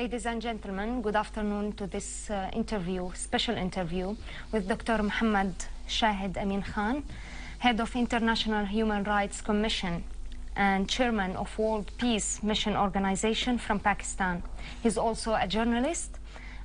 Ladies and gentlemen, good afternoon to this special interview with Dr. Muhammad Shahid Amin Khan, Head of International Human Rights Commission and Chairman of World Peace Mission Organization from Pakistan. He's also a journalist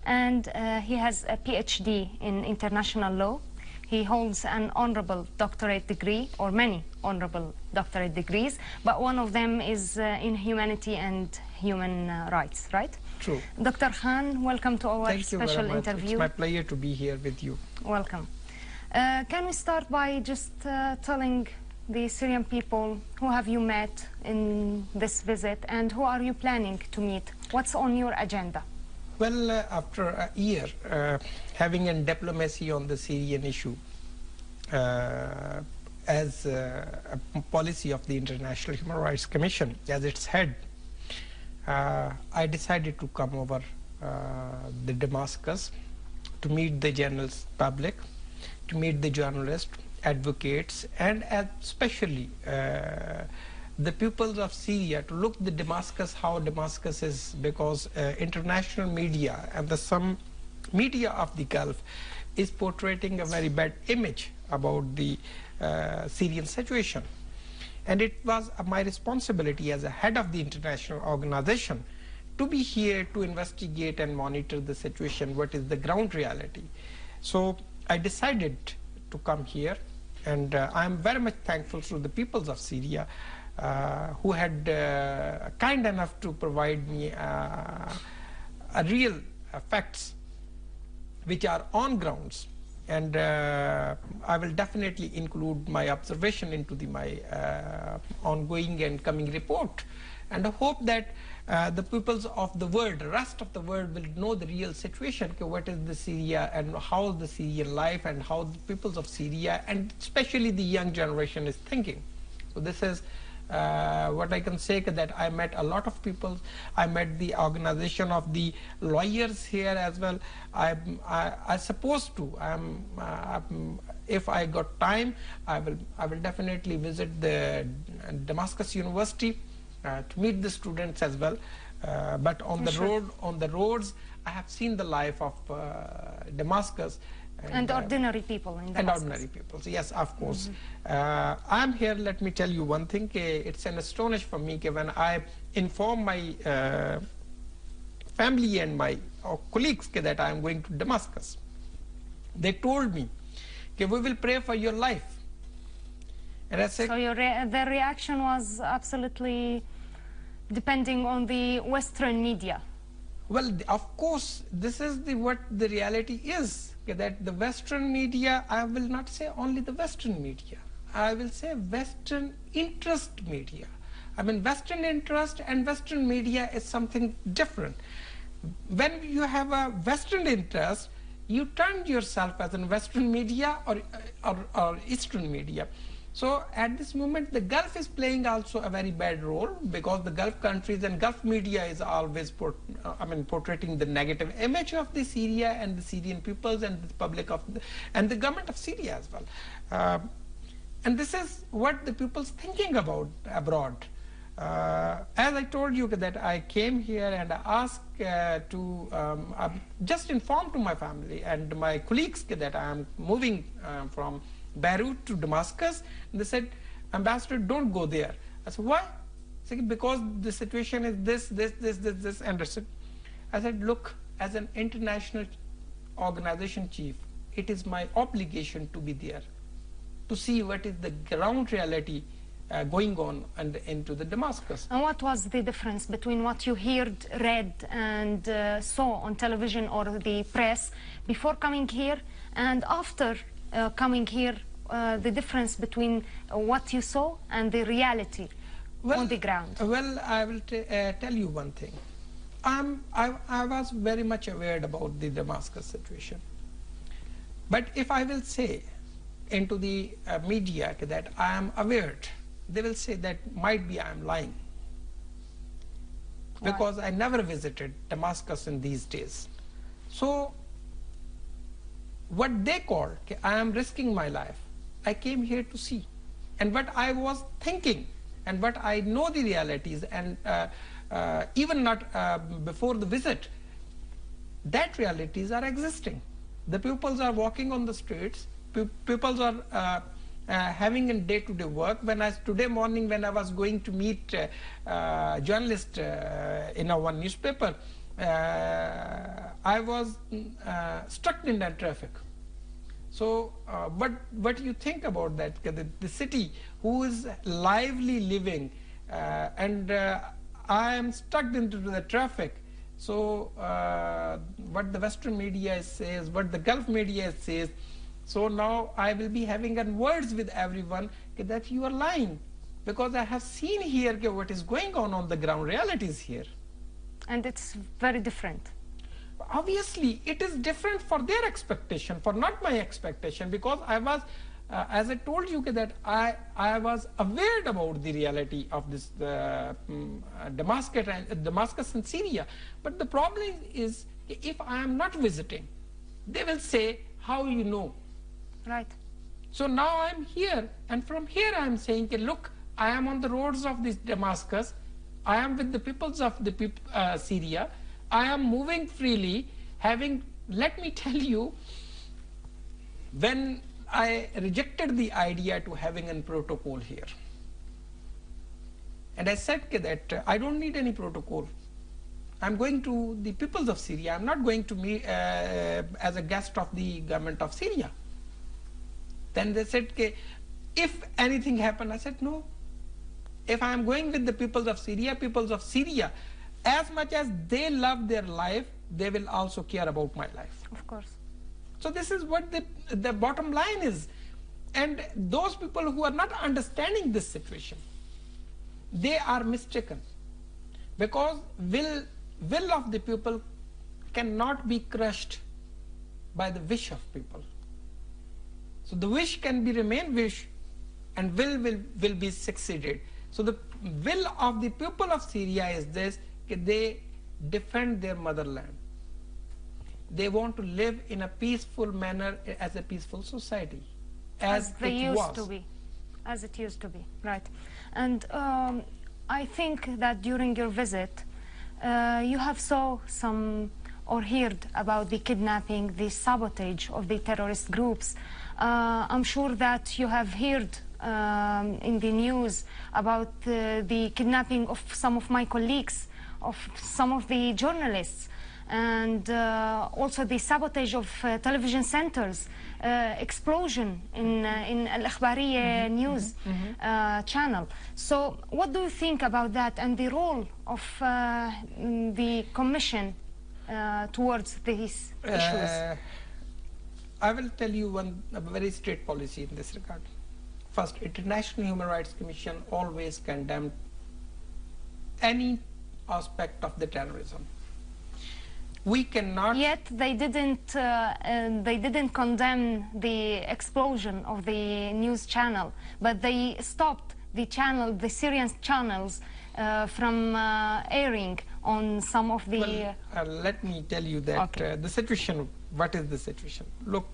and he has a PhD in international law. He holds an honorable doctorate degree, or many honorable doctorate degrees, but one of them is in humanity and human rights, right? True. Dr. Khan, welcome to our special interview. It's my pleasure to be here with you. Welcome. Can we start by just telling the Syrian people who have you met in this visit and who are you planning to meet? What's on your agenda? Well, after a year having a diplomacy on the Syrian issue as a policy of the International Human Rights Commission as its head, I decided to come over the Damascus to meet the general public, to meet the journalists, advocates, and especially the peoples of Syria, to look the Damascus, how Damascus is, because international media and some media of the Gulf is portraying a very bad image about the Syrian situation. And it was my responsibility as a head of the international organization to be here to investigate and monitor the situation, what is the ground reality. So I decided to come here, and I am very much thankful to the peoples of Syria who had kind enough to provide me a real facts which are on grounds, and I will definitely include my observation into my ongoing and coming report, and I hope that the peoples of the world, the rest of the world, will know the real situation, what is the Syria and how the Syrian life and how the peoples of Syria and especially the young generation is thinking. So this is what I can say, that I met a lot of people. I met the organization of the lawyers here as well. I supposed to. If I got time, I will definitely visit the Damascus University to meet the students as well. But on the roads, I have seen the life of Damascus. And ordinary people in Damascus. And ordinary people, yes, of course. I'm here, let me tell you one thing, it's an astonishing for me when I inform my family and my colleagues that I am going to Damascus. They told me, we will pray for your life. And I said, so the reaction was absolutely depending on the Western media. Well, of course, this is what the reality is, that the Western media, I will not say only the Western media, I will say Western interest media. I mean, Western interest and Western media is something different. When you have a Western interest, you turn yourself as a Western media or Eastern media. So at this moment, the Gulf is playing also a very bad role, because the Gulf countries and Gulf media is always portraying the negative image of the Syria and the Syrian peoples and the public of and the government of Syria as well. And this is what the people's thinking about abroad. As I told you that I came here and I asked to just inform to my family and my colleagues that I am moving from Beirut to Damascus, and they said, Ambassador, don't go there. I said, why? They said, because the situation is this, and I said, look, as an international organization chief, it is my obligation to be there, to see what is the ground reality going on and into the Damascus. And what was the difference between what you heard, read, and saw on television or the press before coming here and after coming here, the difference between what you saw and the reality on the ground? Well, I will tell you one thing. I was very much aware about the Damascus situation. But if I will say into the media that I am aware, they will say that might be I am lying. Why? Because I never visited Damascus in these days. So what they called, I am risking my life, I came here to see. And what I was thinking and what I know the realities, and even not before the visit, that realities are existing. The pupils are walking on the streets, pupils are having a day-to-day work. Today morning when I was going to meet journalist in one newspaper, I was stuck in that traffic. So what do you think about that? The city who is lively living and I am stuck into the traffic. So what the Western media says, what the Gulf media says, so now I will be having words with everyone that you are lying, because I have seen here what is going on the ground, realities here. And it's very different. Obviously, it is different for their expectation, for not my expectation, because I was, as I told you, that I was aware about the reality of this Damascus and Syria. But the problem is, if I am not visiting, they will say, how you know? Right. So now I am here, and from here I am saying, look, I am on the roads of this Damascus, I am with the peoples of the Syria, I am moving freely, let me tell you, when I rejected the idea to having a protocol here, and I said that I don't need any protocol. I'm going to the peoples of Syria. I'm not going to meet as a guest of the government of Syria. Then they said, if anything happened, I said, no. If I am going with the peoples of Syria, as much as they love their life, they will also care about my life. Of course. So this is what the bottom line is. And those people who are not understanding this situation, they are mistaken. Because will of the people cannot be crushed by the wish of people. So the wish can be remain wish, and will be succeeded. So the will of the people of Syria is this: they defend their motherland. They want to live in a peaceful manner as a peaceful society, as they used to be, as it used to be, right? And I think that during your visit, you have saw some or heard about the kidnapping, the sabotage of the terrorist groups. I'm sure that you have heard in the news about the kidnapping of some of my colleagues, of some of the journalists, and also the sabotage of television centers, explosion in al-Akhbariya news channel. So what do you think about that and the role of the Commission towards these issues? I will tell you a very straight policy in this regard. First, International Human Rights Commission always condemned any aspect of the terrorism. We cannot. Yet they didn't condemn the explosion of the news channel, but they stopped the channel, the Syrian channels, from airing on some of the. Well, let me tell you that the situation. What is the situation? Look,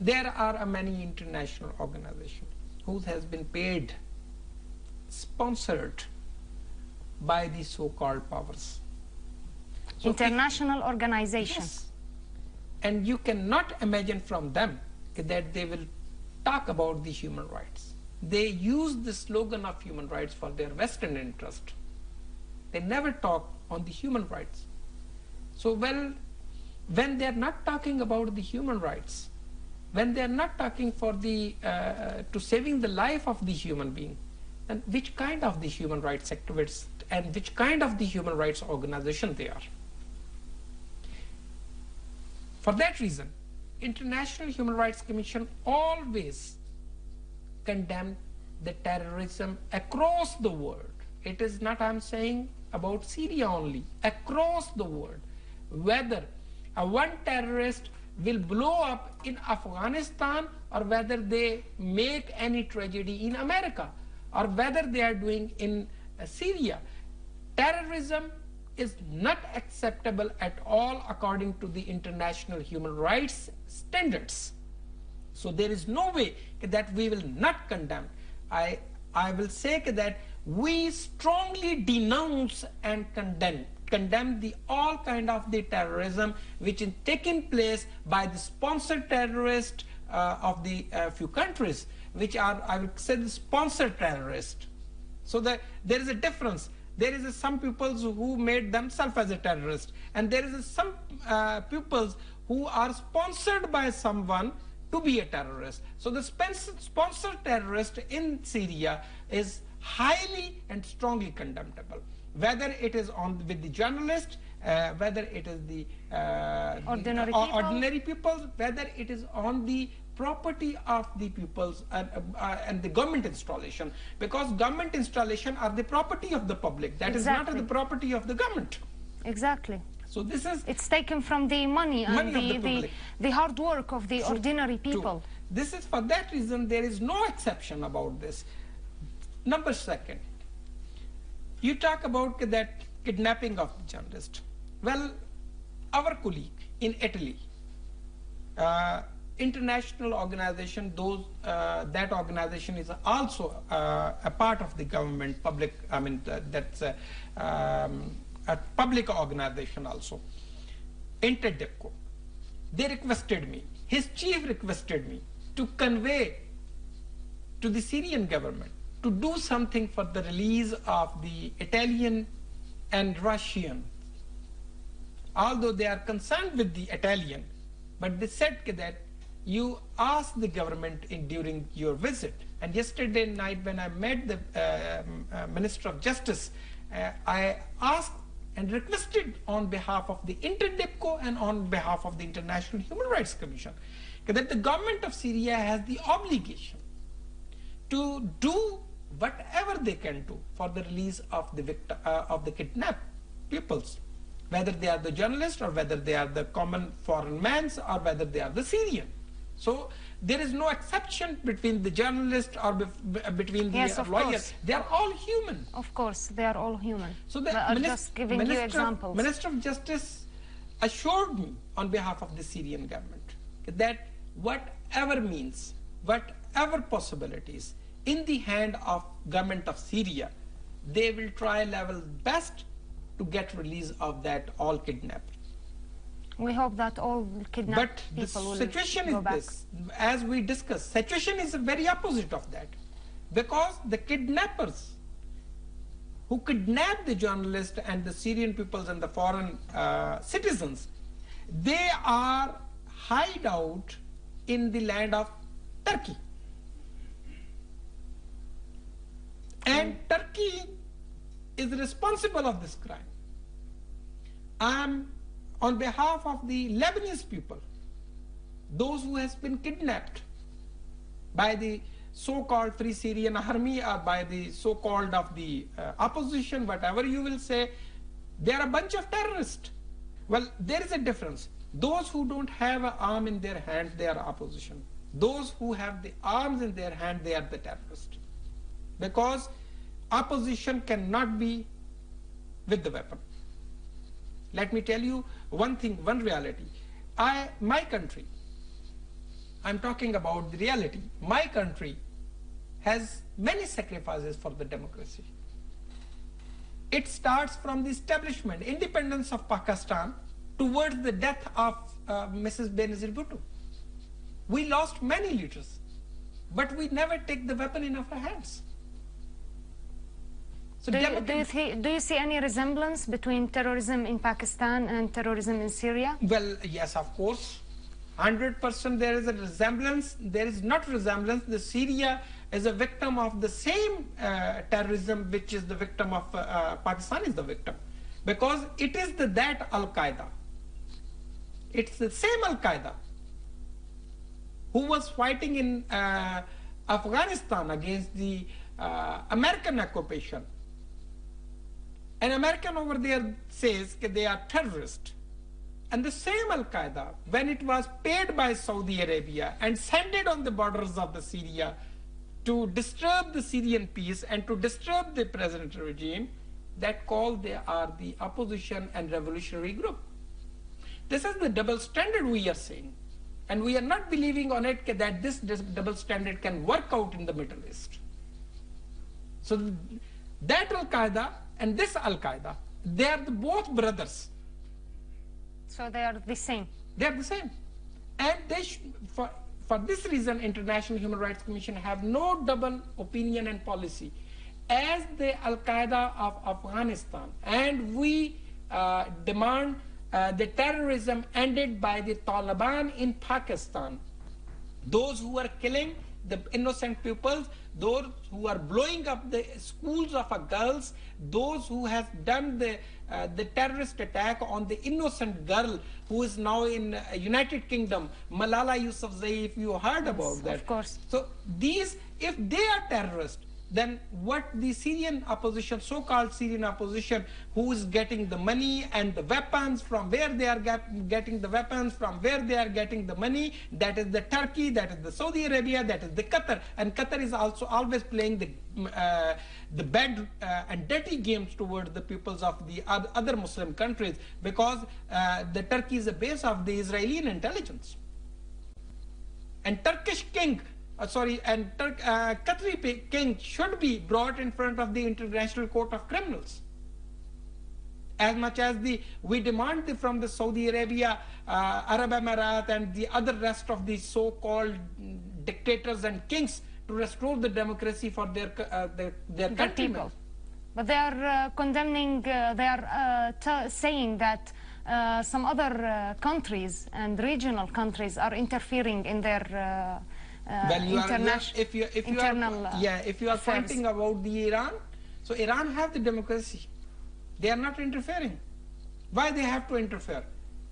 there are many international organizations who has been paid, sponsored by the so-called powers. So international organizations. Yes. And you cannot imagine from them that they will talk about the human rights. They use the slogan of human rights for their Western interest. They never talk on the human rights. So when they are not talking about the human rights, when they are not talking for the to saving the life of the human being, then which kind of the human rights activists and which kind of the human rights organization they are? For that reason, International Human Rights Commission always condemned the terrorism across the world. It is not, I'm saying, about Syria only, across the world. Whether one terrorist will blow up in Afghanistan, or whether they make any tragedy in America, or whether they are doing in Syria, terrorism is not acceptable at all according to the international human rights standards. So there is no way that we will not condemn. I will say that we strongly denounce and condemn the all kind of the terrorism which is taking place by the sponsored terrorists of the few countries, which are, I would say, the sponsored terrorists. So there is a difference. There is some peoples who made themselves as a terrorist, and there is some peoples who are sponsored by someone to be a terrorist. So the sponsored terrorist in Syria is highly and strongly condemnable, whether it is with the journalist, whether it is the ordinary people, whether it is on the property of the peoples and the government installation, because government installation are the property of the public. That exactly. is not the property of the government. Exactly. So this is... It's taken from the money and the hard work of the ordinary people. True. This is, for that reason, there is no exception about this. Number second, you talk about that kidnapping of the journalist. Well, our colleague in Italy, international organization, that organization is also a part of the government, public, I mean, that's a public organization also, Interdepco. They requested me, his chief requested me to convey to the Syrian government to do something for the release of the Italian and Russian. Although they are concerned with the Italian, but they said that you ask the government during your visit. And yesterday night when I met the Minister of Justice, I asked and requested on behalf of the Interdepco and on behalf of the International Human Rights Commission that the government of Syria has the obligation to do whatever they can do for the release of the kidnapped peoples, whether they are the journalists or whether they are the common foreign men or whether they are the Syrian. So there is no exception between the journalist or between the lawyers. They are all human. Of course, they are all human. So the just giving you examples. Minister of Justice assured me on behalf of the Syrian government that whatever means, whatever possibilities in the hand of government of Syria, they will try level best to get release of that all kidnapped. We hope that all kidnapped people will go back. But the situation is this, as we discussed, situation is the very opposite of that. Because the kidnappers who kidnapped the journalists and the Syrian peoples and the foreign citizens, they are hideout in the land of Turkey. And Turkey is responsible of this crime. On behalf of the Lebanese people, those who has been kidnapped by the so-called Free Syrian Army or by the so-called of the opposition, whatever you will say, they are a bunch of terrorists. Well, there is a difference. Those who don't have an arm in their hand, they are opposition. Those who have the arms in their hand, they are the terrorists. Because opposition cannot be with the weapon. Let me tell you one thing, one reality. My country, I'm talking about the reality. My country has many sacrifices for the democracy. It starts from the establishment, independence of Pakistan, towards the death of Mrs. Benazir Bhutto. We lost many leaders, but we never take the weapon in our hands. So do you see any resemblance between terrorism in Pakistan and terrorism in Syria? Well, yes, of course. 100% there is a resemblance. There is not resemblance. The Syria is a victim of the same terrorism which is the victim of Pakistan is the victim. Because it is that al-Qaeda. It's the same al-Qaeda who was fighting in Afghanistan against the American occupation. An American over there says that they are terrorists. And the same al-Qaeda, when it was paid by Saudi Arabia and sent it on the borders of the Syria to disturb the Syrian peace and to disturb the present regime, that called they are the opposition and revolutionary group. This is the double standard we are saying. And we are not believing on it that this double standard can work out in the Middle East. So That al-Qaeda and this al-Qaeda, they are both brothers. So they are the same. They are the same. And they for this reason, International Human Rights Commission have no double opinion and policy. As the al-Qaeda of Afghanistan, and we demand the terrorism ended by the Taliban in Pakistan. Those who are killing the innocent pupils, those who are blowing up the schools of girls, those who have done the terrorist attack on the innocent girl who is now in United Kingdom, Malala Yousafzai, if you heard about that. Of course. So these, if they are terrorists, then what the Syrian opposition, so-called Syrian opposition, who is getting the money and the weapons, from where they are getting the weapons, from where they are getting the money, that is the Turkey, that is the Saudi Arabia, that is the Qatar. And Qatar is also always playing the bad and dirty games towards the peoples of the other Muslim countries, because the Turkey is a base of the Israeli intelligence. And Turkish king, Qatari king should be brought in front of the International Court of Criminals. As much as we demand from the Saudi Arabia, Arab Emirates, and the other rest of the so-called dictators and kings to restore the democracy for their countrymen. People. But they are condemning, they are saying that some other countries and regional countries are interfering in their if you are fighting about the Iran, so Iran have the democracy. They are not interfering. Why they have to interfere?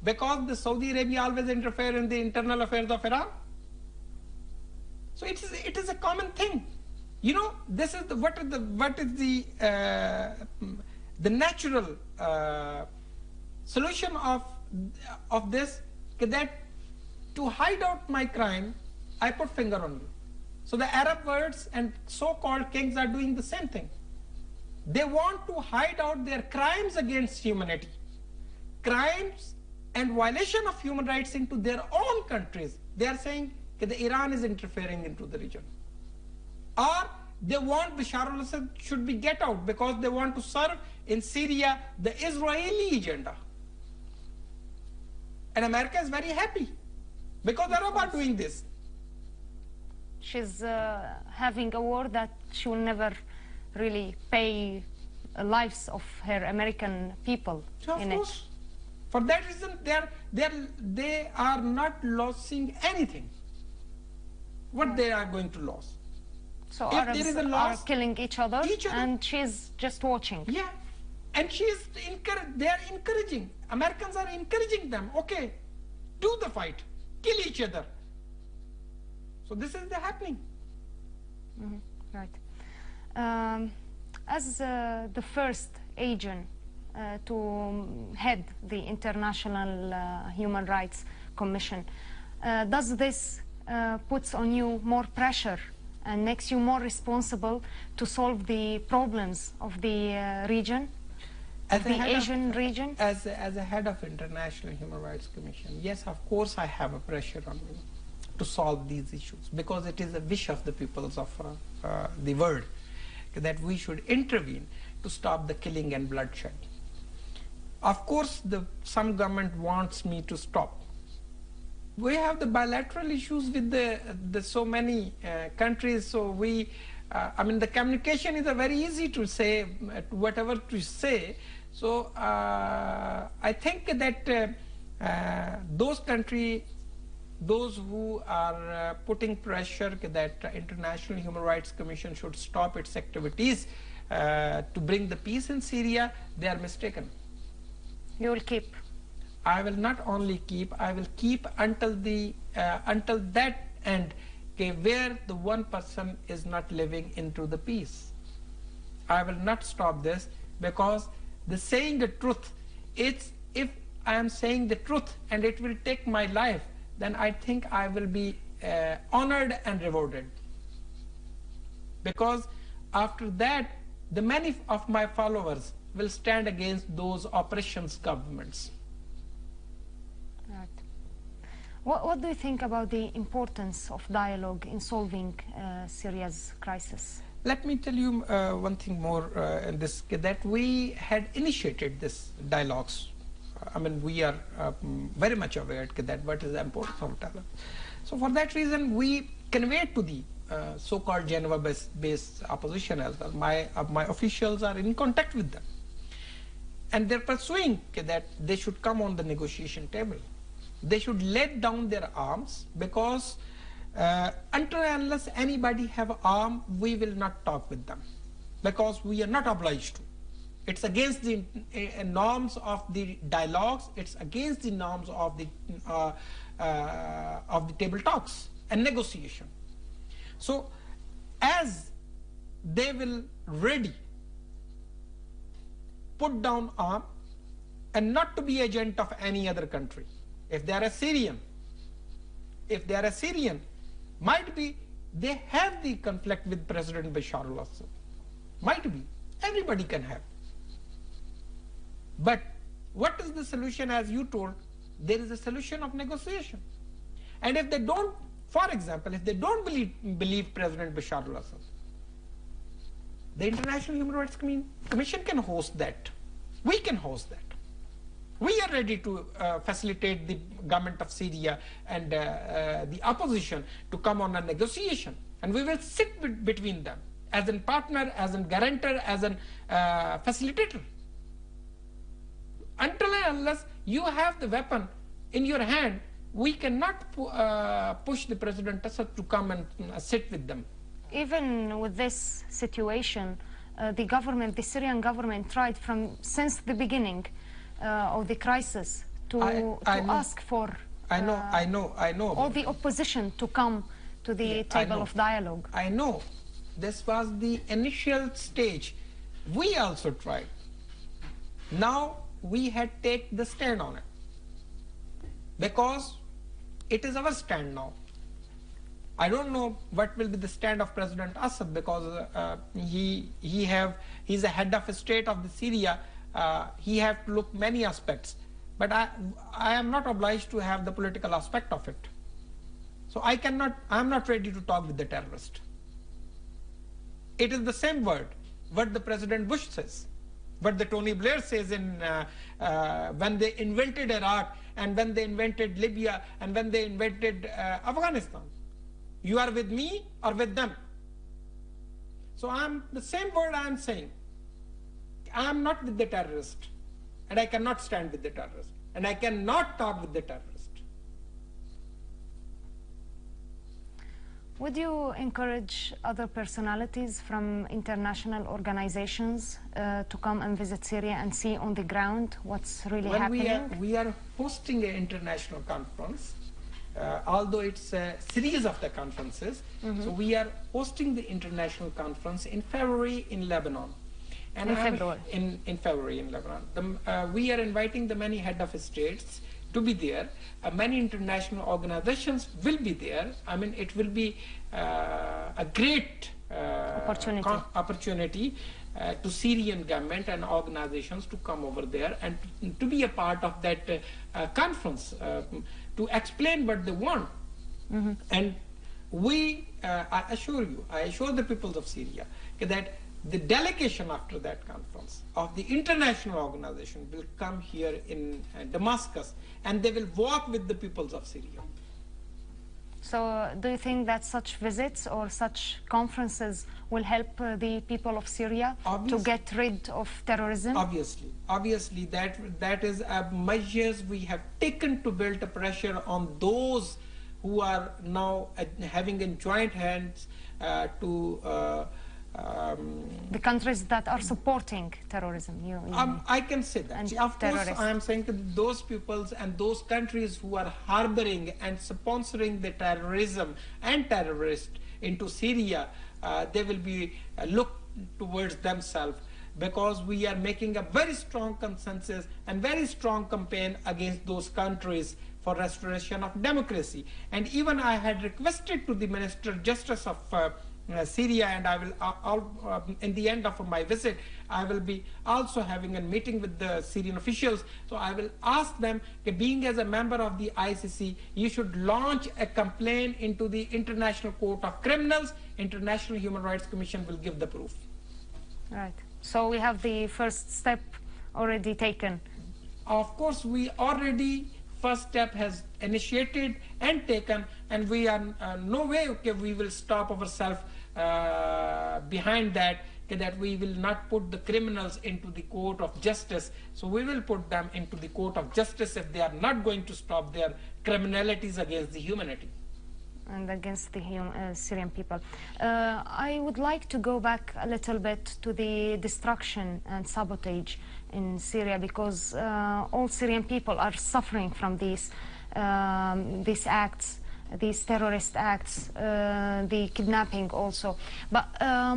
Because the Saudi Arabia always interfere in the internal affairs of Iran. So it is a common thing. You know, this is what is the natural solution of this, that to hide out my crime, I put finger on you. So the Arab worlds and so-called kings are doing the same thing. They want to hide out their crimes against humanity, crimes and violation of human rights into their own countries. They are saying that Iran is interfering into the region. Or they want Bashar al-Assad should be get out because they want to serve in Syria the Israeli agenda. And America is very happy because Arab are doing this. She's having a war that she will never really pay lives of her American people in it. For that reason, they are not losing anything. What they are going to lose? So Arabs are killing each other, and she's just watching. Yeah, and they are encouraging. Americans are encouraging them. Okay, do the fight, kill each other. So this is happening. Mm-hmm. Right. As the first agent to head the International Human Rights Commission, does this puts on you more pressure and makes you more responsible to solve the problems of the region, the Asian region? As a head of International Human Rights Commission, yes, of course I have a pressure on me to solve these issues, because it is a wish of the peoples of the world that we should intervene to stop the killing and bloodshed. Of course, some government wants me to stop. We have the bilateral issues with the so many countries, so I mean, the communication is very easy to say, whatever to say. So I think that those countries, those who are putting pressure that International Human Rights Commission should stop its activities to bring the peace in Syria, they are mistaken. You will keep? I will not only keep, I will keep until that end, where the one person is not living into the peace. I will not stop this, because the saying the truth, if I am saying the truth and it will take my life, then I think I will be honored and rewarded. Because after that, the many of my followers will stand against those oppressions governments. Right. What do you think about the importance of dialogue in solving Syria's crisis? Let me tell you one thing more in this, that we had initiated this dialogues. I mean, we are very much aware that what is the importance of terror. So for that reason, we conveyed to the so-called Geneva-based opposition as well. My officials are in contact with them. And they're pursuing that they should come on the negotiation table. They should let down their arms, because until and unless anybody have an arm, we will not talk with them, because we are not obliged to. It's against the norms of the dialogues. It's against the norms of the table talks and negotiation. So, as they will ready put down arm and not to be agent of any other country. If they are a Syrian, might be they have the conflict with President Bashar al-Assad. Might be. Everybody can have. But what is the solution? As you told, there is a solution of negotiation. And if they don't, for example, if they don't believe President Bashar al-Assad, the International Human Rights Commission can host that. We can host that. We are ready to facilitate the government of Syria and the opposition to come on a negotiation. And we will sit between them as a partner, as a guarantor, as a facilitator. Until and unless you have the weapon in your hand, we cannot push the President Assad to come and sit with them. Even with this situation, the Syrian government tried since the beginning of the crisis to ask for I know all the opposition to come to the table of dialogue. I know. This was the initial stage. We also tried. Now we had take the stand on it, because it is our stand now. I don't know what will be the stand of President Assad, because he's a head of state of the Syria. He have to look many aspects, but I am not obliged to have the political aspect of it. So I am not ready to talk with the terrorist. It is the same word what the President Bush says, what the Tony Blair says in when they invented Iraq, and when they invented Libya, and when they invented Afghanistan. You are with me or with them. So the same word I am saying. I am not with the terrorist, and I cannot stand with the terrorist, and I cannot talk with the terrorist. Would you encourage other personalities from international organizations to come and visit Syria and see on the ground what's really happening? We are hosting an international conference, although it's a series of the conferences. So we are hosting the international conference in February in Lebanon. And in February in Lebanon. We are inviting the many head of states to be there. Many international organizations will be there. I mean, it will be a great opportunity to Syrian government and organizations to come over there and to be a part of that conference, to explain what they want. And I assure the peoples of Syria that the delegation after that conference of the international organization will come here in Damascus, and they will walk with the peoples of Syria. So do you think that such visits or such conferences will help the people of Syria to get rid of terrorism? Obviously, that is measures we have taken to build a pressure on those who are now having in joint hands to the countries that are supporting terrorism. I can say that. Of course, I am saying to those peoples and those countries who are harboring and sponsoring the terrorism and terrorists into Syria, they will be looked towards themselves, because we are making a very strong consensus and very strong campaign against those countries for restoration of democracy. And even I had requested to the Minister Justice of Syria, and I will, in the end of my visit, I will be also having a meeting with the Syrian officials. So I will ask them, being as a member of the ICC, you should launch a complaint into the International Court of Criminals. International Human Rights Commission will give the proof. Right. So we have the first step already taken. Of course, we already, first step has initiated and taken, and we are no way, we will stop ourselves behind that, that we will not put the criminals into the court of justice. So we will put them into the court of justice if they are not going to stop their criminalities against the humanity. And against the Syrian people. I would like to go back a little bit to the destruction and sabotage in Syria, because all Syrian people are suffering from these acts, these terrorist acts, the kidnapping also. But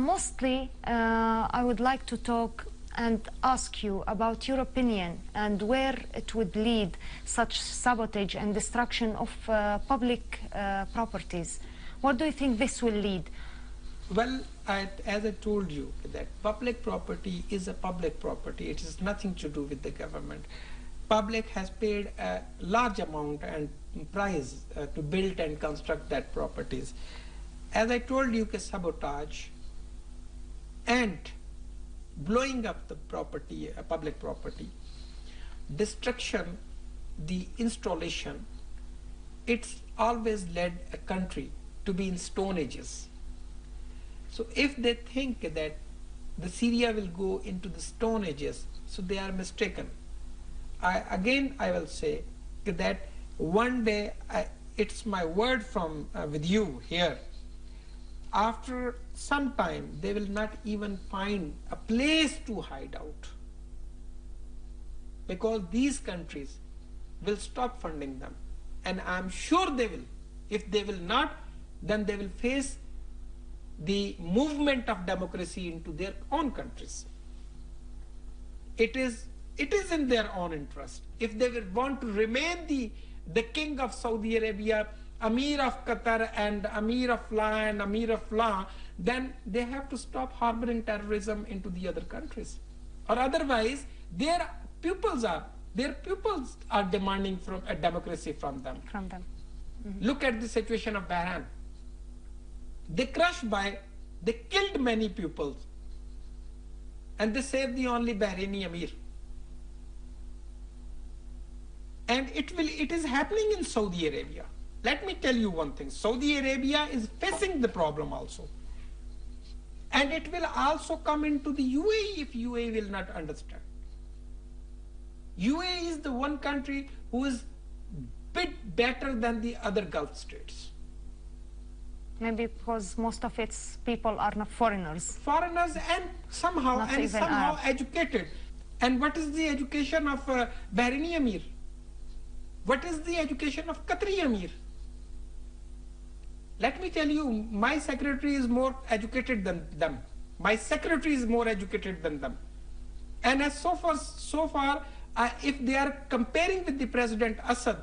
mostly I would like to talk and ask you about your opinion and where it would lead, such sabotage and destruction of public properties. What do you think this will lead? Well, as I told you, that public property is a public property. It has nothing to do with the government. Public has paid a large amount and price to build and construct that properties. As I told you, sabotage and blowing up the property, public property, destruction, the installation, it's always led a country to be in stone ages. So if they think that the Syria will go into the stone ages, so they are mistaken. I will say that one day, it's my word from with you here, after some time, they will not even find a place to hide out, because these countries will stop funding them. And I'm sure they will. If they will not, then they will face the movement of democracy into their own countries. It is in their own interest. If they will want to remain the king of Saudi Arabia, Amir of Qatar, and Amir of La and Amir of La, then they have to stop harboring terrorism into the other countries. Or otherwise, their pupils are demanding from a democracy from them. Mm-hmm. Look at the situation of Bahrain. They killed many pupils, and they saved the only Bahraini Amir. And it is happening in Saudi Arabia. Let me tell you one thing. Saudi Arabia is facing the problem also. And it will also come into the UAE if UAE will not understand. UAE is the one country who is bit better than the other Gulf states. Maybe because most of its people are not foreigners. Foreigners and somehow educated. And what is the education of Bahraini Amir? What is the education of Qatari Amir? Let me tell you, my secretary is more educated than them. My secretary is more educated than them. And as so far, if they are comparing with the President Assad,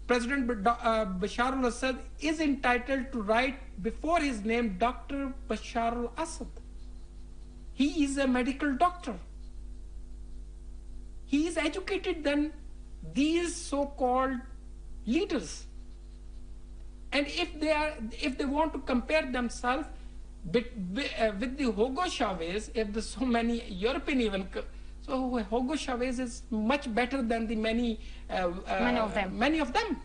President Bashar al-Assad is entitled to write before his name Dr. Bashar al-Assad. He is a medical doctor. He is educated than these so-called leaders. And if they want to compare themselves with the Hugo Chavez, if there's so many European even, so Hugo Chavez is much better than the many of them.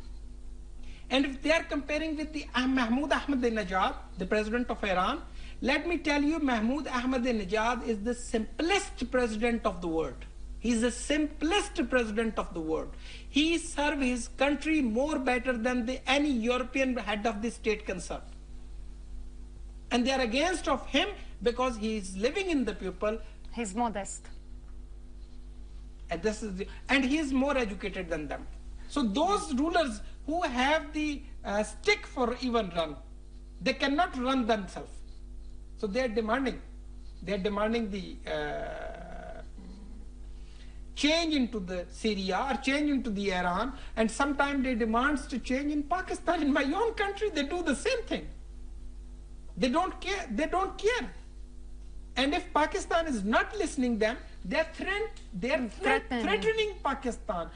And if they are comparing with the Mahmoud Ahmadinejad, the president of Iran, let me tell you, Mahmoud Ahmadinejad is the simplest president of the world. He is the simplest president of the world. He serves his country more better than any European head of the state can serve. And they are against of him because he is living in the people. He's modest. And he is more educated than them. So those rulers who have the stick for even run, they cannot run themselves. So they are demanding the change into the Syria or change into the Iran, and sometimes they demand to change in Pakistan. In my own country, they do the same thing. They don't care. They don't care. And if Pakistan is not listening them, they're threatening Pakistan.